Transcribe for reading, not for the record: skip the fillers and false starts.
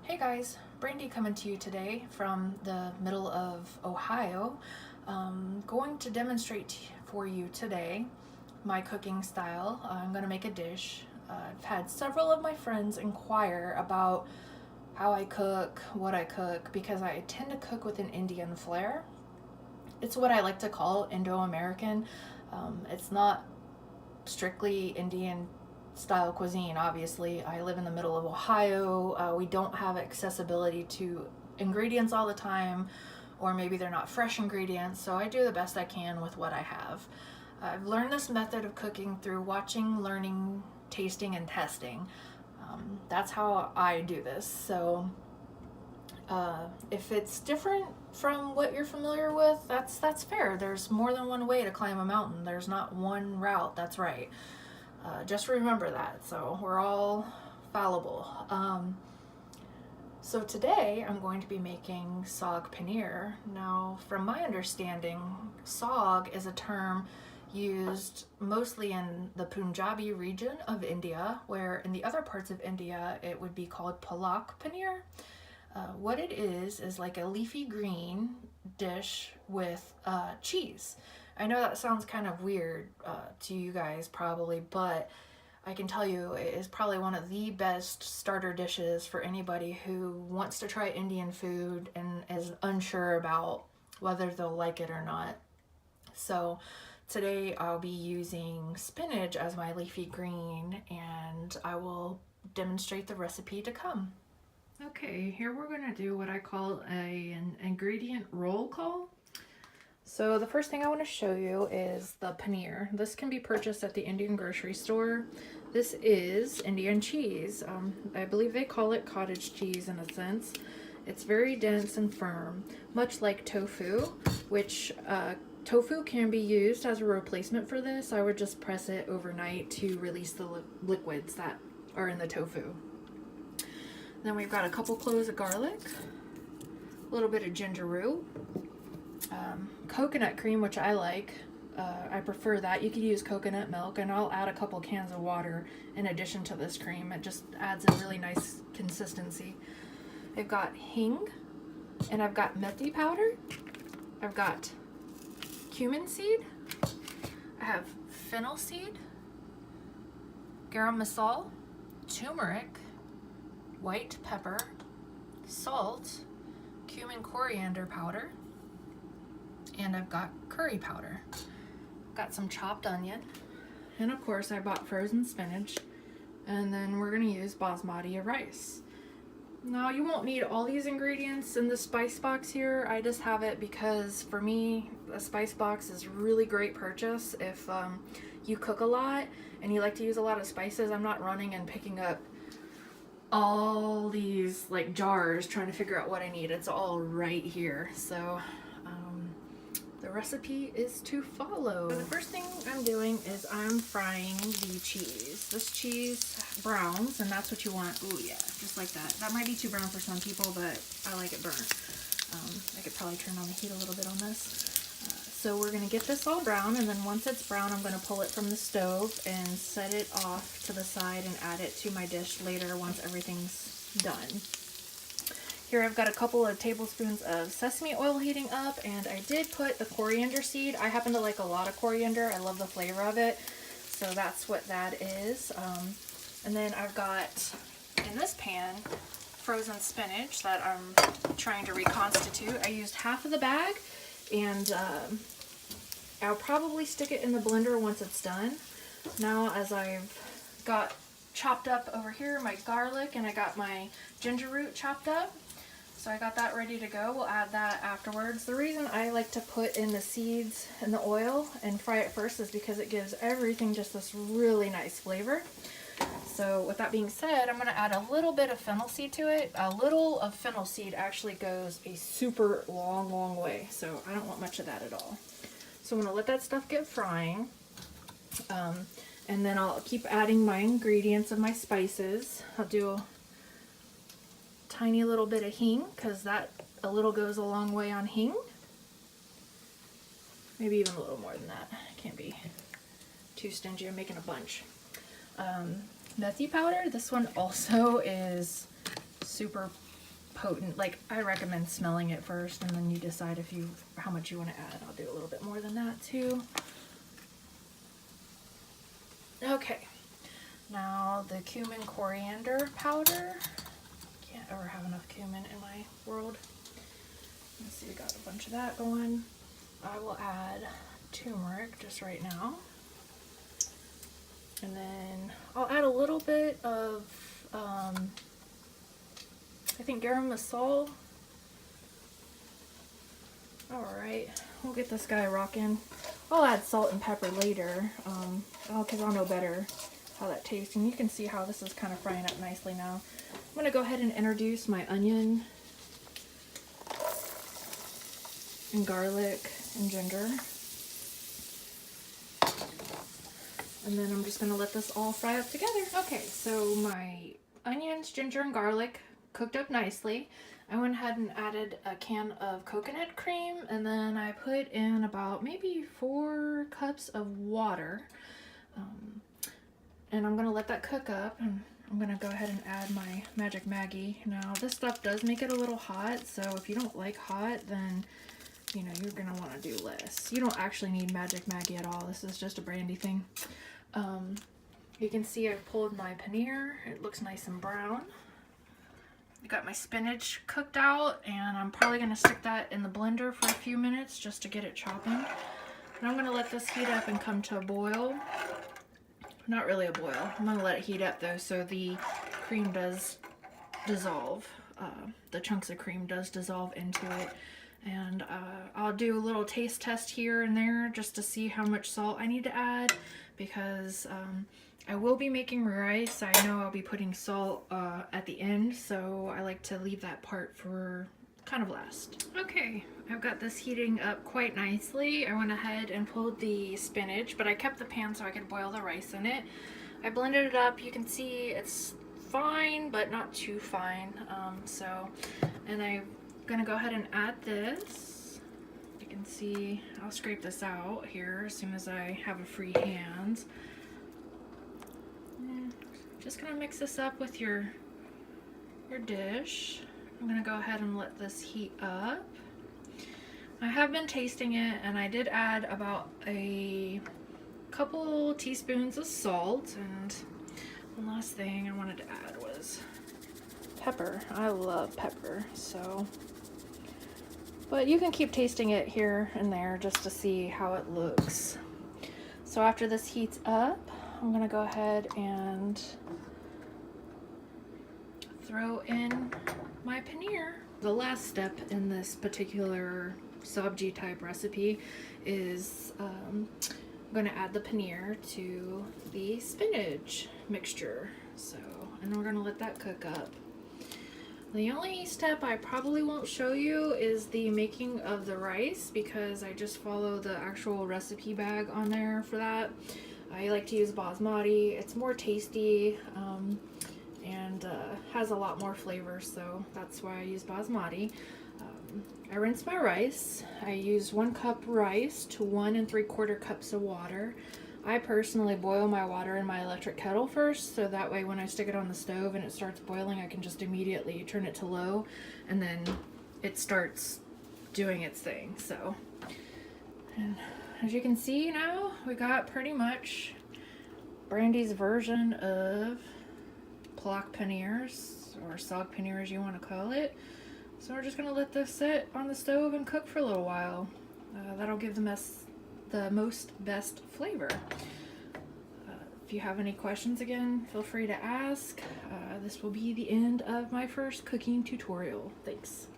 Hey guys, Brandy coming to you today from the middle of Ohio. Going to demonstrate for you today my cooking style. I'm going to make a dish. I've had several of my friends inquire about how I cook, what I cook, because I tend to cook with an Indian flair. It's what I like to call Indo-American. It's not strictly Indian style cuisine. Obviously, I live in the middle of Ohio. We don't have accessibility to ingredients all the time, or maybe they're not fresh ingredients, so I do the best I can with what I have. I've learned this method of cooking through watching, learning, tasting, and testing. That's how I do this. So if it's different from what you're familiar with, that's fair. There's more than one way to climb a mountain. There's not one route that's right. Just remember that. So we're all fallible. So today I'm going to be making Saag Paneer. Now, from my understanding, Saag is a term used mostly in the Punjabi region of India, where in the other parts of India it would be called Palak Paneer. What it is like a leafy green dish with cheese. I know that sounds kind of weird to you guys probably, but I can tell you it is probably one of the best starter dishes for anybody who wants to try Indian food and is unsure about whether they'll like it or not. So today I'll be using spinach as my leafy green, and I will demonstrate the recipe to come. Okay, here we're going to do what I call an ingredient roll call. So the first thing I want to show you is the paneer. This can be purchased at the Indian grocery store. This is Indian cheese. I believe they call it cottage cheese in a sense. It's very dense and firm, much like tofu, which tofu can be used as a replacement for this. I would just press it overnight to release the liquids that are in the tofu. Then we've got a couple cloves of garlic, a little bit of ginger root, coconut cream, which I like. I prefer that. You could use coconut milk, and I'll add a couple cans of water in addition to this cream. It just adds a really nice consistency. I've got Hing, and I've got Methi Powder. I've got Cumin Seed. I have Fennel Seed, Garam Masala, Turmeric, white pepper, salt, cumin coriander powder, and I've got curry powder. Got some chopped onion, and of course I bought frozen spinach, and then we're going to use basmati rice. Now, you won't need all these ingredients in the spice box here. I just have it because for me a spice box is a really great purchase if you cook a lot and you like to use a lot of spices. I'm not running and picking up all these like jars trying to figure out what I need. It's all right here. So the recipe is to follow. So the first thing I'm doing is I'm frying the cheese. This cheese browns, and that's what you want. Ooh yeah, just like that. That might be too brown for some people, but I like it burnt. I could probably turn on the heat a little bit on this. So we're gonna get this all brown, and then once it's brown, I'm gonna pull it from the stove and set it off to the side and add it to my dish later once everything's done. Here I've got a couple of tablespoons of sesame oil heating up, and I did put the coriander seed. I happen to like a lot of coriander. I love the flavor of it, so that's what that is. And then I've got, in this pan, frozen spinach that I'm trying to reconstitute. I used half of the bag, and I'll probably stick it in the blender once it's done. Now, as I've got chopped up over here my garlic, and I got my ginger root chopped up, so I got that ready to go. We'll add that afterwards. The reason I like to put in the seeds in the oil and fry it first is because it gives everything just this really nice flavor. So with that being said, I'm going to add a little bit of fennel seed to it. A little of fennel seed actually goes a super long way, so I don't want much of that at all. So I'm going to let that stuff get frying, and then I'll keep adding my ingredients of my spices. I'll do a tiny little bit of Hing, because that a little goes a long way on Hing. Maybe even a little more than that. I can't be too stingy. I'm making a bunch. Methi powder. This one also is super potent. Like, I recommend smelling it first, and then you decide how much you want to add. I'll do a little bit more than that too. Okay, now the cumin coriander powder. Can't ever have enough cumin in my world. Let's see, we got a bunch of that going. I will add turmeric just right now. And then I'll add a little bit of, I think Garam Masala. Alright, we'll get this guy rocking. I'll add salt and pepper later, because I'll know better how that tastes. And you can see how this is kind of frying up nicely now. I'm going to go ahead and introduce my onion and garlic and ginger. And then I'm just going to let this all fry up together. Okay, so my onions, ginger, and garlic cooked up nicely. I went ahead and added a can of coconut cream, and then I put in about maybe 4 cups of water. And I'm going to let that cook up, and I'm going to go ahead and add my Magic Maggi. Now, this stuff does make it a little hot, so if you don't like hot, then you know, you're going to want to do less. You don't actually need Magic Maggi at all. This is just a brandy thing. You can see I've pulled my paneer. It looks nice and brown. I got my spinach cooked out, and I'm probably going to stick that in the blender for a few minutes just to get it chopping. And I'm going to let this heat up and come to a boil. Not really a boil. I'm going to let it heat up though, so the cream does dissolve. The chunks of cream does dissolve into it. And I'll do a little taste test here and there just to see how much salt I need to add, because I will be making rice. I know I'll be putting salt at the end, so I like to leave that part for kind of last. Okay, I've got this heating up quite nicely. I went ahead and pulled the spinach, but I kept the pan so I could boil the rice in it. I blended it up. You can see it's fine, but not too fine. And I'm gonna go ahead and add this. You can see I'll scrape this out here as soon as I have a free hand. Just gonna mix this up with your dish. I'm gonna go ahead and let this heat up. I have been tasting it, and I did add about a couple teaspoons of salt, and the last thing I wanted to add was pepper. I love pepper, so. But you can keep tasting it here and there just to see how it looks. So after this heats up, I'm gonna go ahead and throw in my paneer. The last step in this particular sabji type recipe is I'm gonna add the paneer to the spinach mixture. And we're gonna let that cook up. The only step I probably won't show you is the making of the rice, because I just follow the actual recipe bag on there for that. I like to use basmati. It's more tasty and has a lot more flavor, so that's why I use basmati. I rinse my rice. I use 1 cup rice to 1 3/4 cups of water. I personally boil my water in my electric kettle first, so that way when I stick it on the stove and it starts boiling, I can just immediately turn it to low, and then it starts doing its thing. So, and as you can see now, we got pretty much Brandy's version of Palak Paneers, or Saag Paneer as you want to call it. So we're just going to let this sit on the stove and cook for a little while. That'll give the most best flavor. If you have any questions, again, feel free to ask. This will be the end of my first cooking tutorial. Thanks.